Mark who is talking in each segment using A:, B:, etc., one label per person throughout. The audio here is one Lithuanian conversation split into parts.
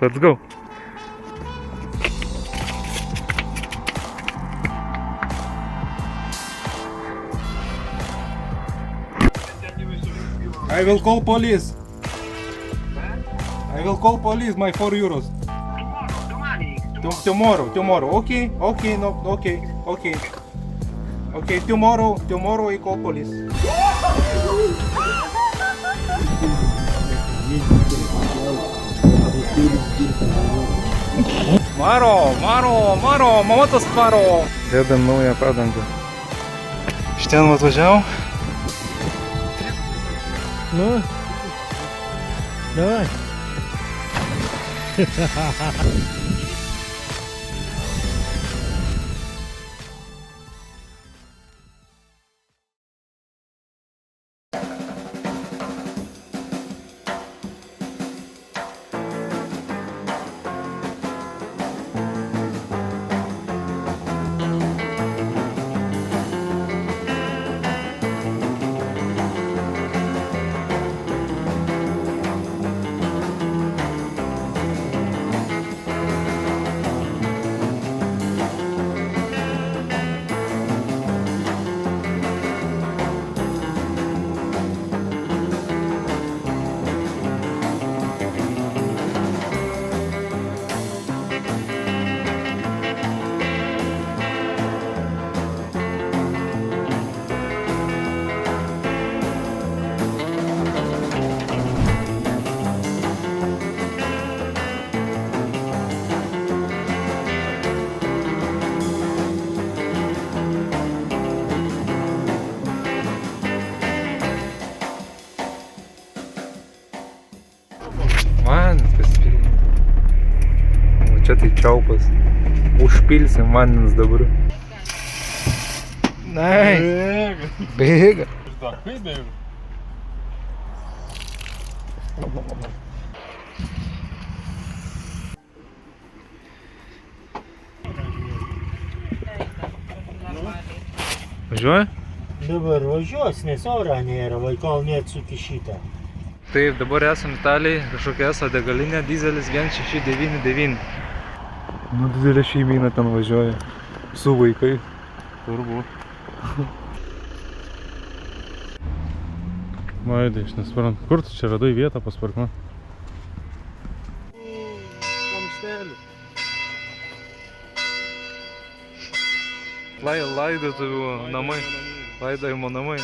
A: let's go.
B: I will call police. I will call police, my 4 euros. Tomorrow. Okay, tomorrow I call police. Maro, mama tas paro.
A: Dėdam naują padangą. Šten atvažiavau.
C: Ну, давай.
A: Vandens pilna. O čia tai čiaupas. Užpilsim vandens dabar. Nice. Bėga. Važiuoja?
C: Dabar važiuos, nes oro nėra, kol neatsukišyta.
A: Taip, dabar esam Italijai, kažkokia eso degalinė, dizelis 1699. Nu, didelė šeimyna ten važiuoja. Su vaikai. Turbu. Vaidai, aš nesuprantu, kur tu čia radai vietą pasparkma? Laidotuvių namai. Laidojimo namai.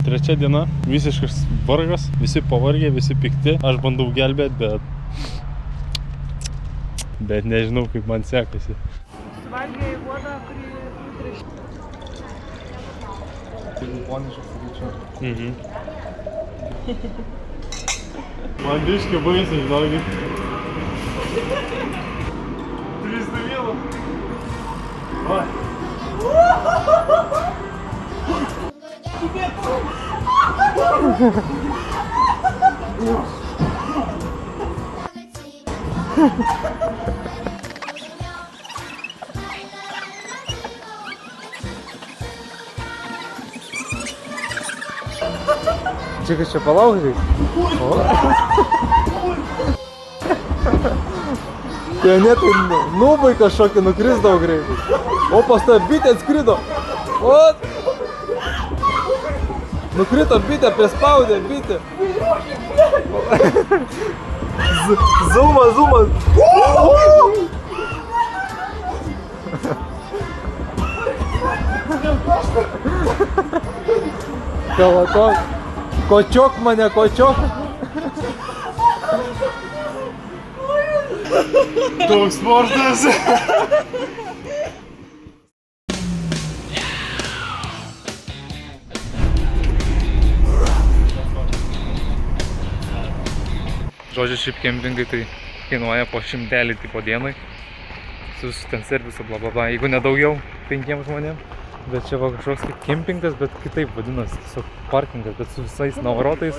D: Trečia diena, visiškas vargas, visi pavargę, visi pikti. Aš bandau gelbėti, bet nežinau, kaip man sekasi.
E: Suvalgė vodą, kurį prieš.
A: Tai japoniškas sakyčiau.
D: Man biškį baisiai, žinokit. 301. Vai.
A: Čia kas čia palaužai? Tai net nubai kažkokį nukrisdavo greitai. O pas tą bitę atskrido. O! Nukrito bitė, prispaudė bitė. Zumas. Kalatok. Kočiok mane, kočiok.
D: Toks sportas.
A: Žodžiu, šiaip kempingai tai kainuoja po 100 tipo dienai. Su ten servisu, bla bla bla, jeigu nedaugiau 5 žmonėm. Bet čia va kažkoks kaip kempingas, bet kitaip vadinasi, tiesiog parkingas, bet su visais navarotais,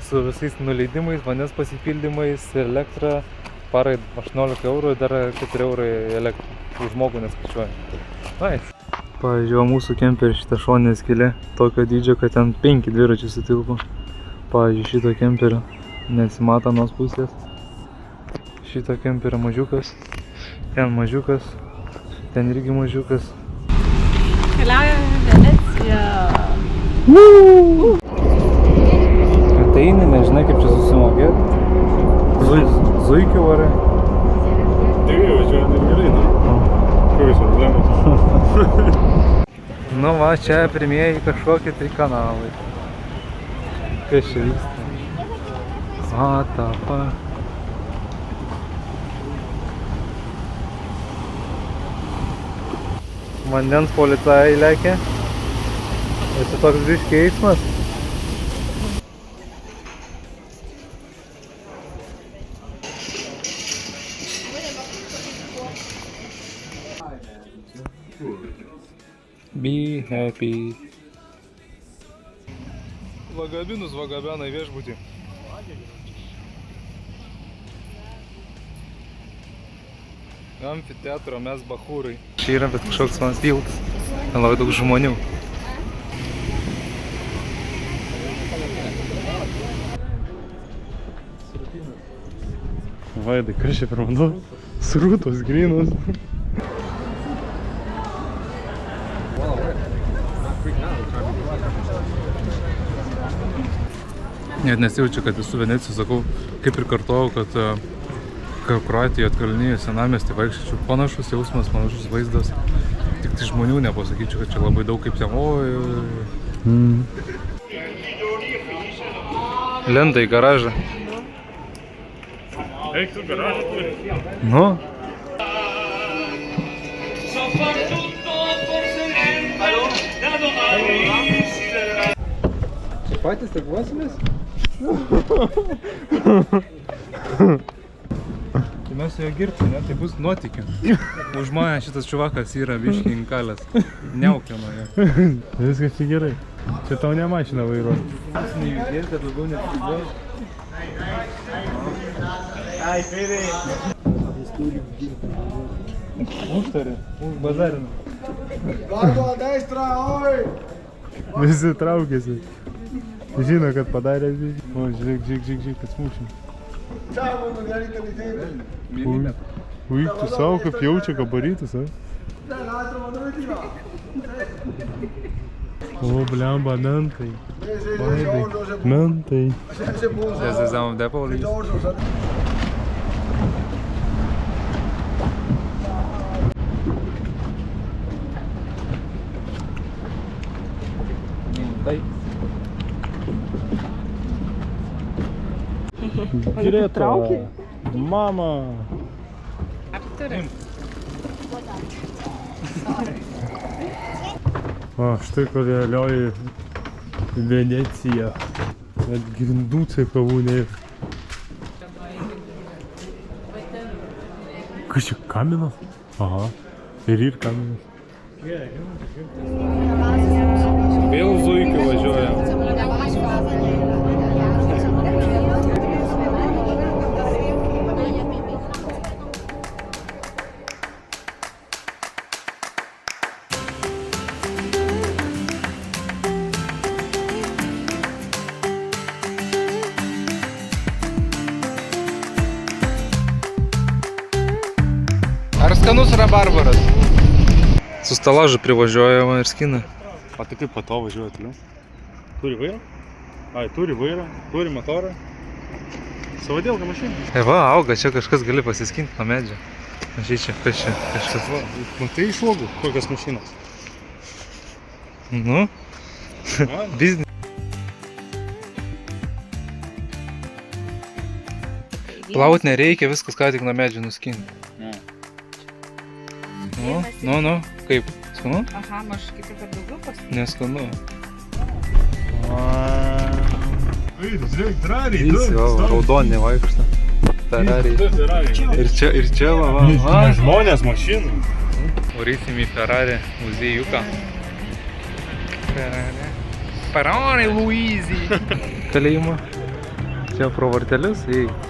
A: su visais nuleidimais, vandens pasipildymais, elektra, parai 18 eurų, dar 4 eurai elektrą, už žmogų neskaičiuoja. Nice. Pavyzdžiui, mūsų kemperį šitą šoninę skylę, tokio dydžio, kad ten 5 dviračių sutilpo. Pavyzdžiui, šito kemperio nesimato nuos pusės. Šitą kemperį mažiukas, ten mažiukas, ten irgi mažiukas.
E: Keliaujame į Veneciją.
A: Ateini, nežinai kaip čia susimokėti. Zuikiu varai.
D: Tikrai važiuojant ir gerai, na? Kokios problemos?
A: Nu va, čia pirmieji kažkokie tai kanalai. Kas čia vyksta? What the fuck? Vandens policajai lekia. Ir čia toks biškį eismas. Be happy. Lagabinus vagabena į viešbutį. Amfiteatro mes bachūrai. Čia yra bet kažkoks man tiltas. Labai daug žmonių.
D: Vaidai, kas čia per vanduo? Srūtos, grynos.
A: Net nesijaučiu, kad esu Venecijos, sakau, kaip ir kartojau, kad Kroatijoje atkalnyje senamiestį vaikščiačiau. Panašus jausmas, panašus vaizdas. Tik tai žmonių nepasakyčiau, kad čia labai daug kaip ten. Lenda į garažą.
D: Eik tu garažą turi.
A: Nu? Čia patys taip vuosimės? Tai mes jo girti, ne? Tai bus nuotykių. Už mane šitas čuvakas yra biškį inkalės. Neaukino jo.
D: Viskas čia gerai. Čia tau ne mašina vairuoja.
A: Jūs nejudės, kad labiau nepriglaus. Užtari, užbazarina.
B: Largo a destra, oi!
D: Visi traukėsi. Žino, kad padarė visi. O, žiūrėk, kad smūšim.
B: Ciao, uno di intelligente.
A: Milimetrų.
D: Uik, tu savo kaip jaučia gabaritus, a?
B: L'altro, ma dove ti va?
D: O, blemba, mentai. Vaidai,
B: Giorgio, se
D: mentai.
B: buon
A: This is the police.
B: Giorgio,
A: Tai.
D: Greta, mama. O, štai kur realioji Venecija. Net grindų cekavų nėra. Kas čia kaminas? Aha, ir kaminas.
A: Vėl zuikiu važiuoja. Ar skanus rabarbaras? Su stalažu privažiuojama ir skina.
D: O tai kaip po to važiuoja toliau? Turi vairą? Ai, turi vairą, turi motorą. Savadėlka mašina.
A: Va, auga, čia kažkas gali pasiskinti nuo medžio. Mažyčia, kas čia, kažkas.
D: Va, matai iš uogų, kokios mašinos.
A: Nu, biznį. Plaut nereikia, viskas ką tik nuo medžio nuskinti. Nu, kaip? Skanu?
E: Aha, aš kaip ir per daugiau paskui.
A: Neskanu.
D: Žiūrėk, Ferrari,
A: Jis jau raudonė vaikšta. Ferrari. Ir čia va.
D: Žmonės mašinų.
A: Varysim į Ferrari muziejuką. Ferrari Luizi. Kalėjimą. Čia pro vartelius įeit.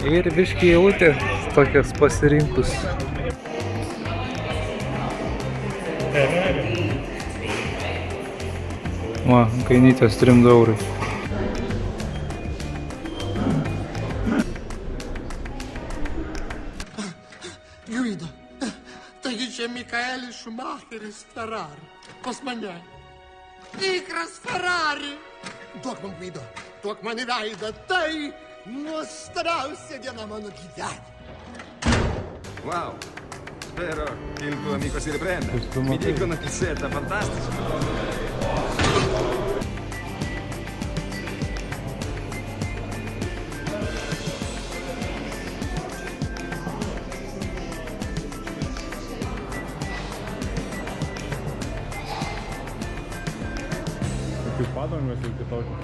A: Ir biškį jautė tokias pasirinkus. Va, kainytės 3 eurai.
F: Gvido. Taigi čia Mikaelis Šumacheris Ferrari. Pas mane. Tikras Ferrari. Duok man Gvido. Duok man į veidą. Tai nuostabiausia diena mano gyvenime.
G: Wow, spero che il tuo amico si riprenda.
A: Questo
G: Mi
A: motivo.
G: dicono che setta fantastico.
D: Tokių padangas ir kitokių.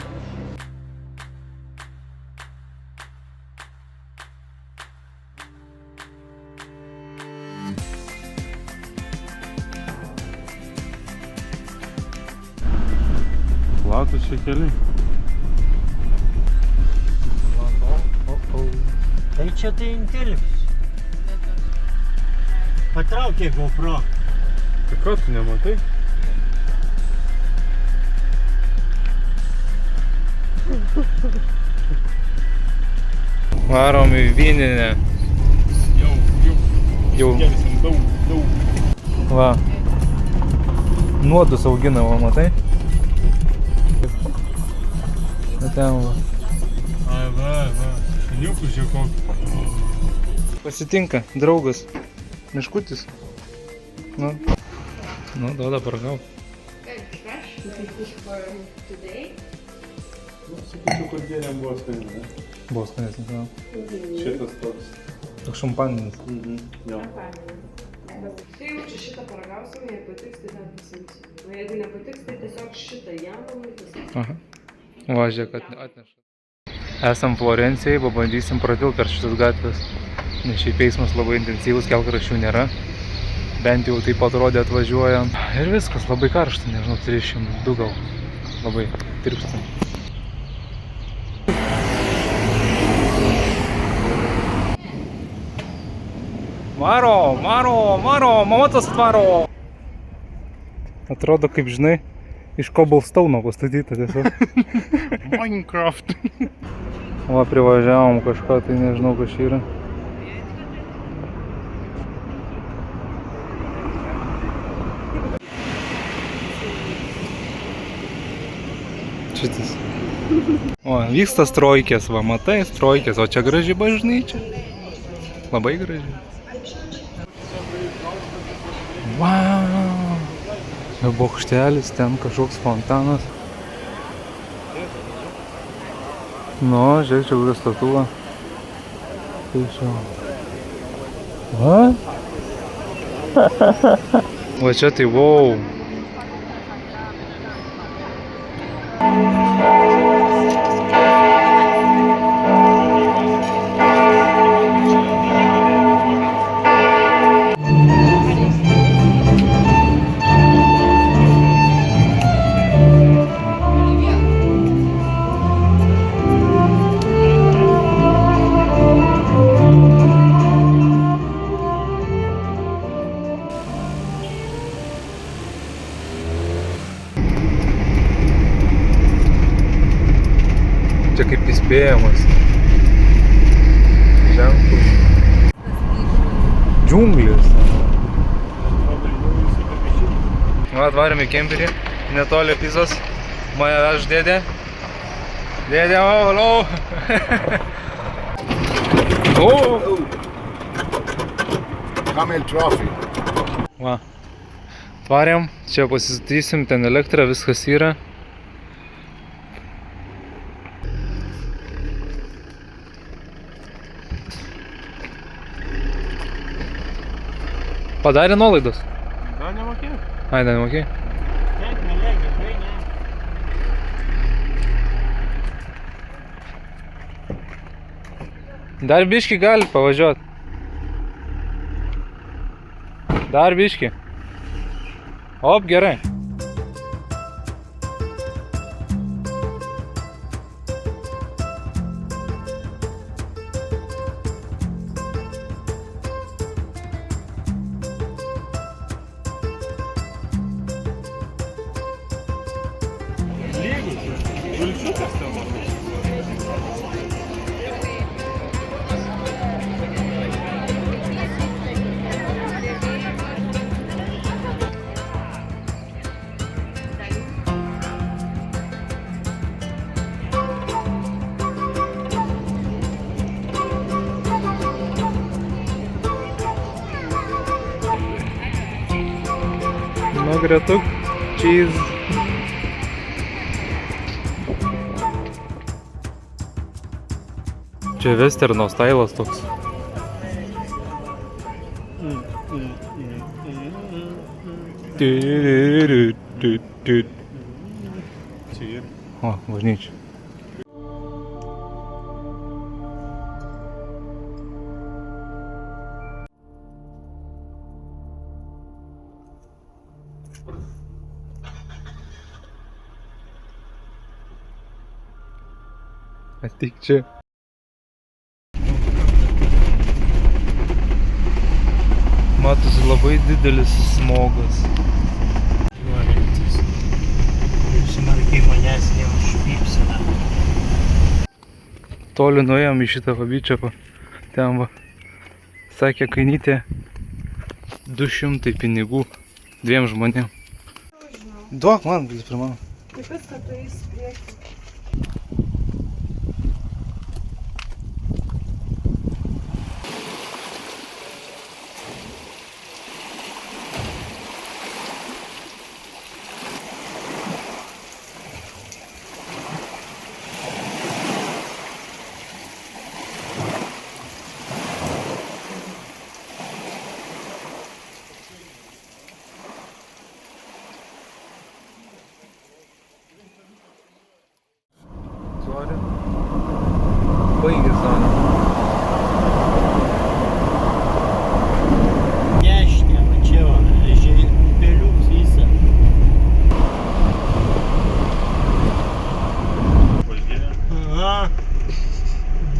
D: Platus čia keliai.
C: Tai čia tai intelektas. Patraukė GoPro.
D: Tai ko tu nematai?
A: Varom į Vyninę. Jau.
D: Kelsim daug.
A: Va. Nuodus augina, va, matai? Va ten va.
D: Ai, va. Šuniukus čia kokį.
A: Pasitinka, draugas. Miškutis. Nu, duoda paragaut.
D: Sakyčiau, kad gėrėm buvo skaniai, ne?
A: Buvo skanesnis, gal.
D: Šitas toks.
A: Toks šampaninis.
D: Jo.
E: Tai jau čia šitą paragausim, jei patiks, tai ten pasimsim. O jeigu nepatiks, tai tiesiog šitą jam pasimsim.
A: Aha. Va, žiūrėk, atneša. Esam Florencijai, pabandysim pratilt per šitas gatvės. Nes šiaip eismas labai intensyvus, kelkraščių nėra. Bent jau taip atrodė atvažiuojam. Ir viskas, labai karšta, nežinau, 32 gal. Labai tirpsta. Maro, mama tas atvaro! Atrodo, kaip žinai, iš Cobblestone'o pastatyta tiesiog.
D: Minecraft.
A: Va, privažiavom kažką, tai nežinau, kas čia yra. Šitas. O, vyksta strojkės, va, matai, strojkės, o čia graži bažnyčia. Labai graži. Vau! Bokštelis, ten kažkoks fontanas. Nu, žiūrėk, čia kokia statula. Tai čia. Va? Va čia tai wow. Čia kaip įspėjamas. Ženklus. Džiunglis. Va, atvarėm į kemperį, netoli Pizos. Mane vež dėdė. Dėdė, valio!
F: Camel Trophy.
A: Va. Atvarėm, čia pasistatysim, ten elektra, viskas yra. Padarė nuolaidos?
D: Da, nemokėjau.
A: Ai, dar nemokėjai?
C: Taip, nelegi, tikrai ne.
A: Dar biškį gali pavažiuot. Dar biškį. Op, gerai.
D: Žalčiukas ten.
A: Vinaigretuk, cheese. Čia westerno stailas toks. O, bažnyčia. Ateik čia. Matosi labai didelis smogas.
C: Norintis. Ir smarkiai manęs neužpypsina.
A: Toli nuėjom į šitą pabyčią. Ten va. Sakė kainytė 200 pinigų 2 žmonėm. Duok man, gali prie mano.
E: Taip pat, kad tu eis prieki.
A: Sorry. Baigė savo.
C: Neškia, va čia va, ležiai peliuks visą. Aha,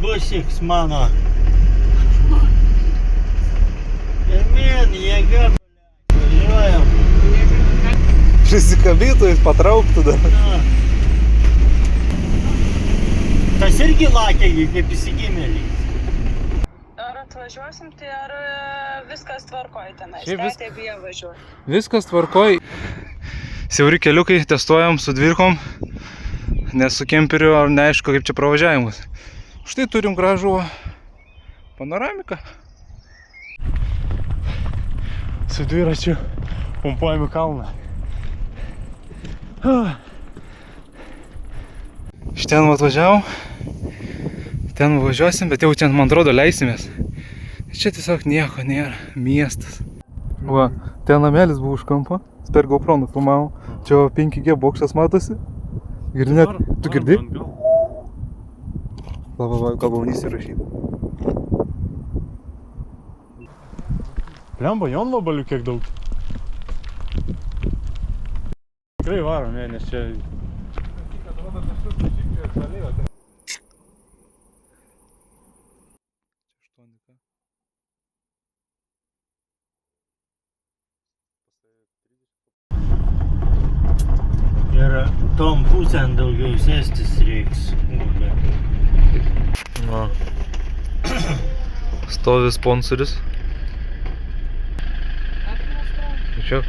C: busiks mano. Pirmyn, jėga, važiuojam.
A: Prisikabytų, jis patrauktų dar.
C: Na. Tas irgi lakiai, kaip įsigimėliai.
E: Ar atvažiuosim, tai ar viskas tvarkoj tenais?
A: Šiaip
E: Tetė bijo važiuoti.
A: Viskas tvarkoj. Siauri keliukai, testuojam su dvirkom, nes su kemperiu ar neaišku kaip čia pravažiavimas. Štai turim gražų panoramiką. Su dviračiu pumpuojami kalną. Iš ten atvažiavom, ten važiuosim, bet jau ten, man atrodo, leisimės. Čia tiesiog nieko nėra, miestas. Va, ten namelis buvo už kampo, per GoPro nufilmavau. Čia 5G bokštas matosi. Girdi net, tu girdi? Va, gal baunys įrašyti.
D: Blemba, jonvabalių kiek daug. Tikrai varom, ne, nes čia...
C: Ir tom pusėn daugiau sėstis reiks.
A: Va. Stovi sponsoris. Čia.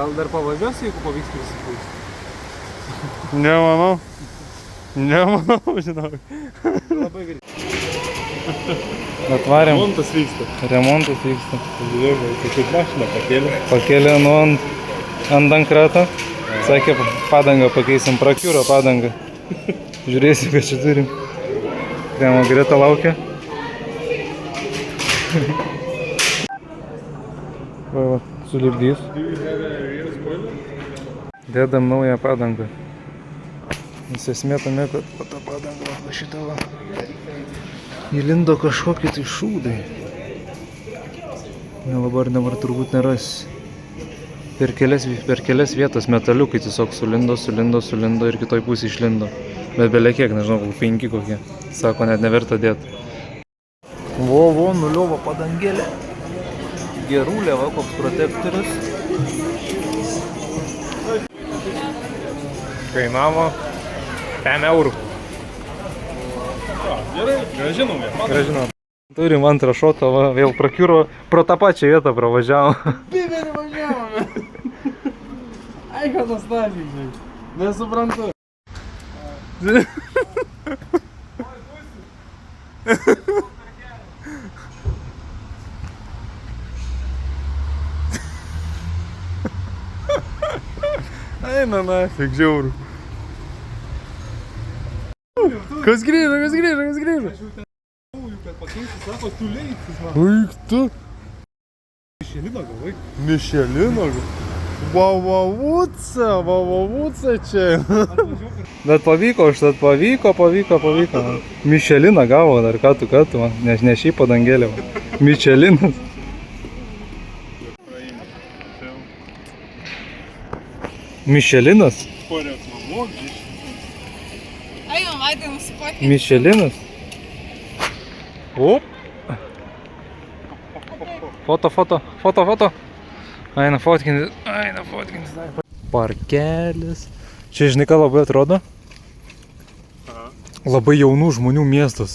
A: Gal dar pavažiuosi, jeigu pavyks prisipūsti?
D: Nemanau. Nemanau, žinok.
A: Labai gerai. Atvarėm.
D: Remontas vyksta.
A: Remontas vyksta.
D: Žiūrėjau, kaip mašiną pakėlė.
A: Pakėlė nu ant dankrato. Sakė, padangą pakeisim, prakiūro padangą. Žiūrėsim, ką čia turim. Kremo Greta laukia. Va, sulipdys. Dedam naują padangą. Nes esmė tame, kad po tą padangą va šitą va įlindo kažkokie tai šūdai. Dabar turbūt nerasi. Per kelias vietas metaliukai tiesiog sulindo ir kitoj pusėje išlindo. Bet belekiek, nežinau, 5 kokie. Sako, net neverta dėti. Vo, nuliova padangėlė. Gerulė, va, koks protektorius. Kainavo 10 eurų.
D: Gerai, gražinom ją.
A: Gražinom. Turim antrą šotą, va, vėl prakiuro, pro tą pačią vietą pravažiavom.
B: Biberį važiavome. Ai, ką tas talingai. Nesuprantu.
A: Eina nafig, žiauru. Kas grįžo?
B: Kad pakeisti, sako, tu leiktis, man.
A: Uik tu.
B: Mišelino galvai.
A: Mišelino. Vavavuca čia. Bet pavyko, užtat pavyko. Mišeliną gavo dar, ką tu, man, ne šį padangėlę. Mišelinas. Mišelinas? Mišelinas? Op. Foto. Eina fotkintis. Parkelis. Čia, žinai, ką labai atrodo? Labai jaunų žmonių miestas.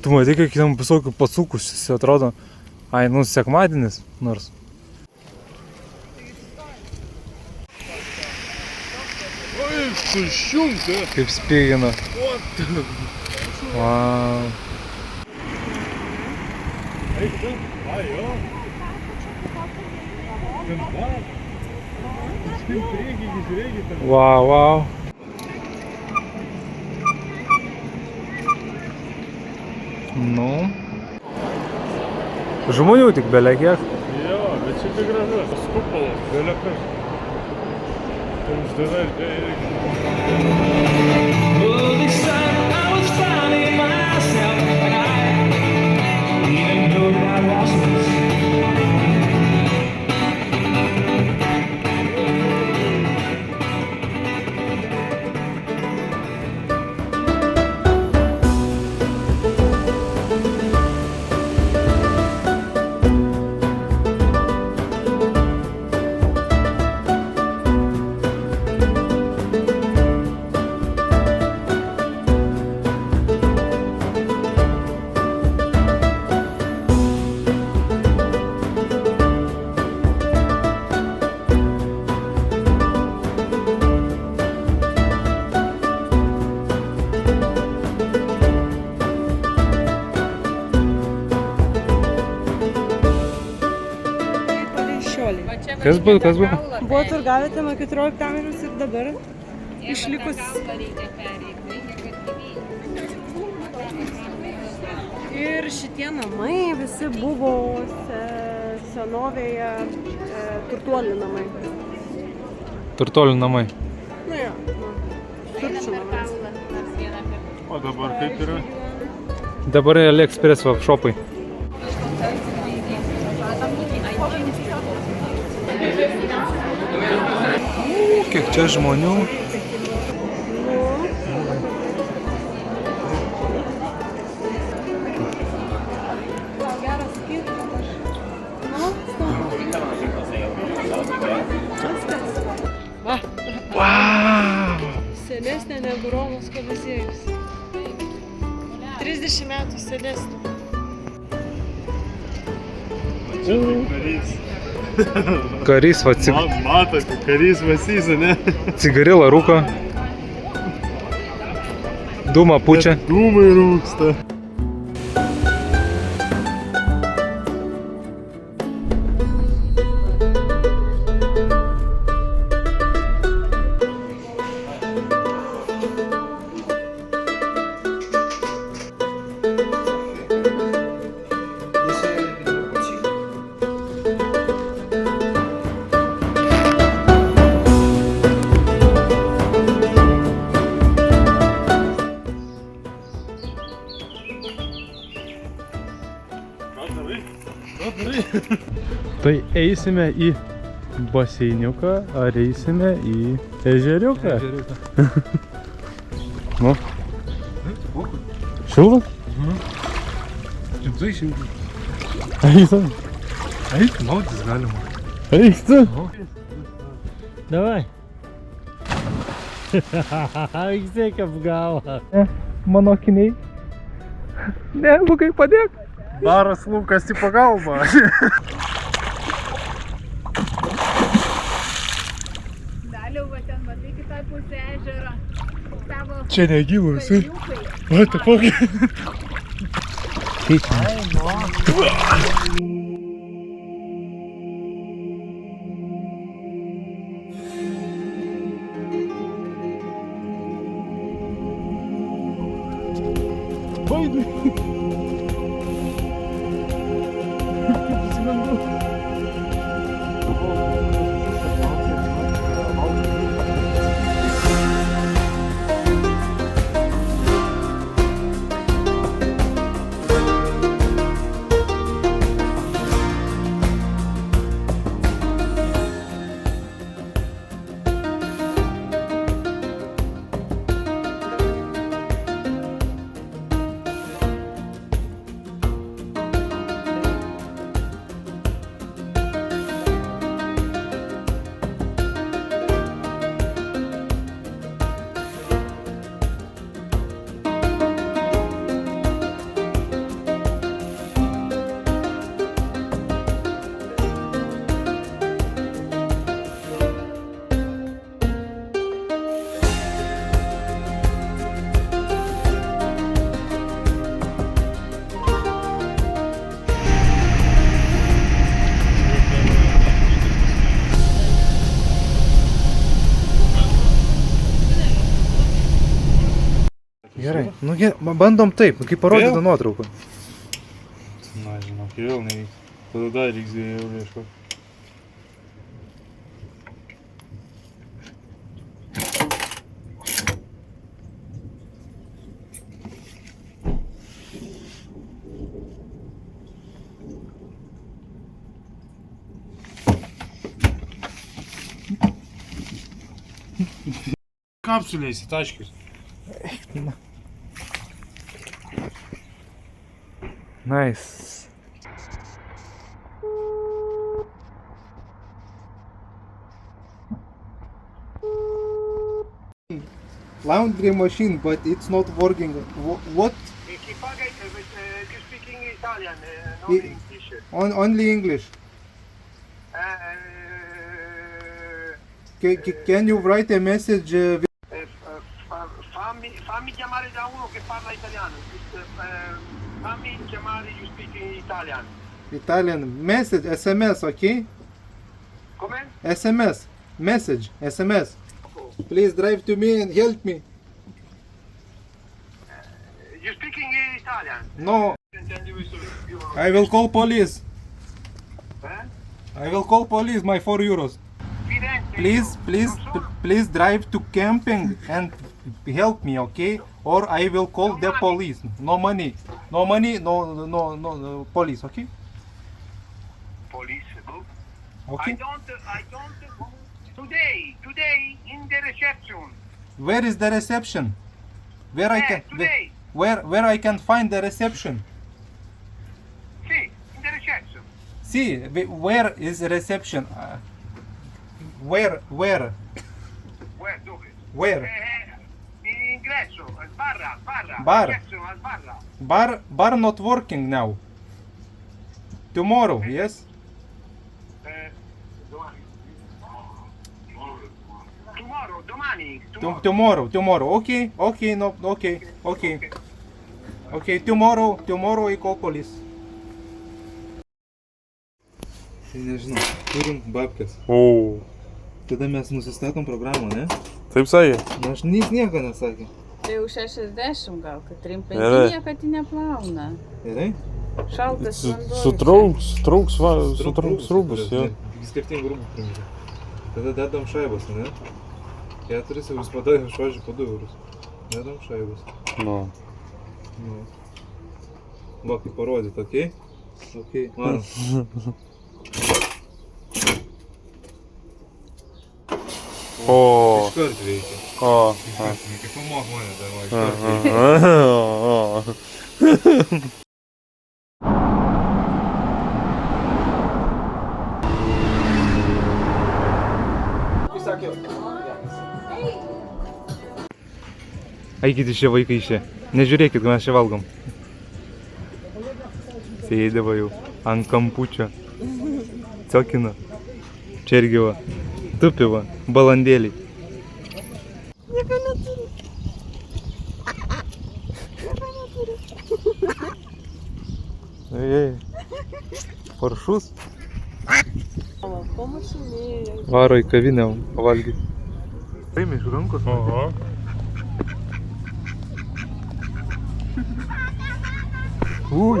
A: Tu matai, kiek tam visokių pacukus jis atrodo. Ai, nu, sekmadienis nors. Kaip spigina. Wow. Wow. Nu. Žmonių tik belekiek.
D: Jo, bet čia tik gražus. Kupolas, belekas. Tai uždara irgi.
A: Kas buvo?
E: Buvo turgavietė nuo 14 amžiaus ir dabar išlikus. Ir šitie namai visi buvo senovėje turtuolių namai.
A: Turtuolių namai.
E: Nu jo, turčių namai.
D: O dabar kaip yra?
A: Dabar AliExpress webshopai. Kiek čia žmonių. Wow!
E: Senesnė negu Romos Koliziejus. 30 metų senesnė.
A: Karys, va,
D: Matote, karys vasys, ne?
A: cigarilą rūko. Dūmą pučia.
D: Dūmai rūksta.
A: Tai eisime į baseiniuką, ar eisime į ežeriuką? Nu? Šiltas?
B: Rimtai šimtai.
A: Eisim.
B: Eik, mautis galima.
A: Eikti.
C: Давай. Vis tiek apgavo.
A: Mano akiniai. Ne, Lukai, padėk.
D: Baras Lukas į pagalbą.
H: Daliau, va ten, matai, kitą pusę ežero. Tavo
D: Čia negilus.
H: kalniukai.
D: What the fuck?
B: Gerai, bandom taip, kaip parodyti
D: Vėl?
B: nuotrauką.
D: Na, žinok, vėl nevyks. Tada dar reiks jau ieškoti. Kapsulės į taškius.
A: Nice.
B: Laundry machine, but it's not working. What?
F: Do you speak Italian, not
B: I-
F: English?
B: Only English. Can you write a message?
F: Fammi chiamare da uno che parla italiano. Fammi chiamare, you speak in Italian.
B: Italian message, SMS, okay?
F: Come?
B: SMS, message, SMS. Please drive to me and help me.
F: You speaking Italian?
B: No, I will call police. I will call police, my 4 euros. Please drive to camping and help me, okay? Or I will call the police. No money, no police, okay?
F: Police, no?
B: Okay.
F: I don't. Today in the reception.
B: Where is the reception? Where I can
F: Today.
B: where I can find the reception?
F: See, in the reception.
B: See, where is the reception? Where?
F: Where? Dove?
B: Where?
F: Ingresso, barra.
B: Bar.
F: Reception, barra.
B: Bar not working now. Tomorrow, yes?
F: Domani.
B: Tomorrow. Okay, no, okay. Okay, tomorrow I call police. Tai nežinau, turim babkės.
D: O,
B: Tada mes nusistatom programą, ne?
D: taip sakė.
B: Na, aš nieko nesakė.
H: Tai jau 60 gal, kad 3-5
D: Gerai.
H: niekad neplauna.
B: Gerai?
H: Šaltas vanduo.
D: Sutrauks rūbus, jo.
B: Skirtingų rūbų primti. Tada dedam šaibas, ne? 4 eurus padavė, aš važiu po 2 eurus. Dedam šaibas.
D: Nu.
B: Nu. Va, kaip parodyt, okei? Okei, varom.
D: O.
B: Iškart veikia.
D: O.
B: Kaip pamok mane dar, va, iškart veikia.
A: Eikit iš čia vaikai iš čia. Nežiūrėkit, mes čia valgom. Sėdė va jau ant kampučio. Ciokina. Čia irgi va. Tupi va. Balandėliai.
I: Nieko neturiu.
A: Ei. Paršus.
I: Pamašinėjau.
A: Varo į kavinę valgyti. Paimė iš rankos.
D: Oho.
A: Ui.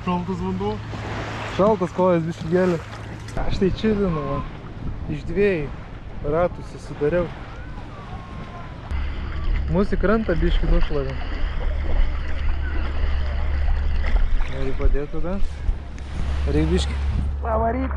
D: Šaltas vanduo.
A: Šaltas kojas biškį gėlė. Aš tai čilinu, va. Iš 2 ratų susidariau. Mūsų į krantą biškį nušlavė. Nori padėti tada? Reik biškį pavaryt.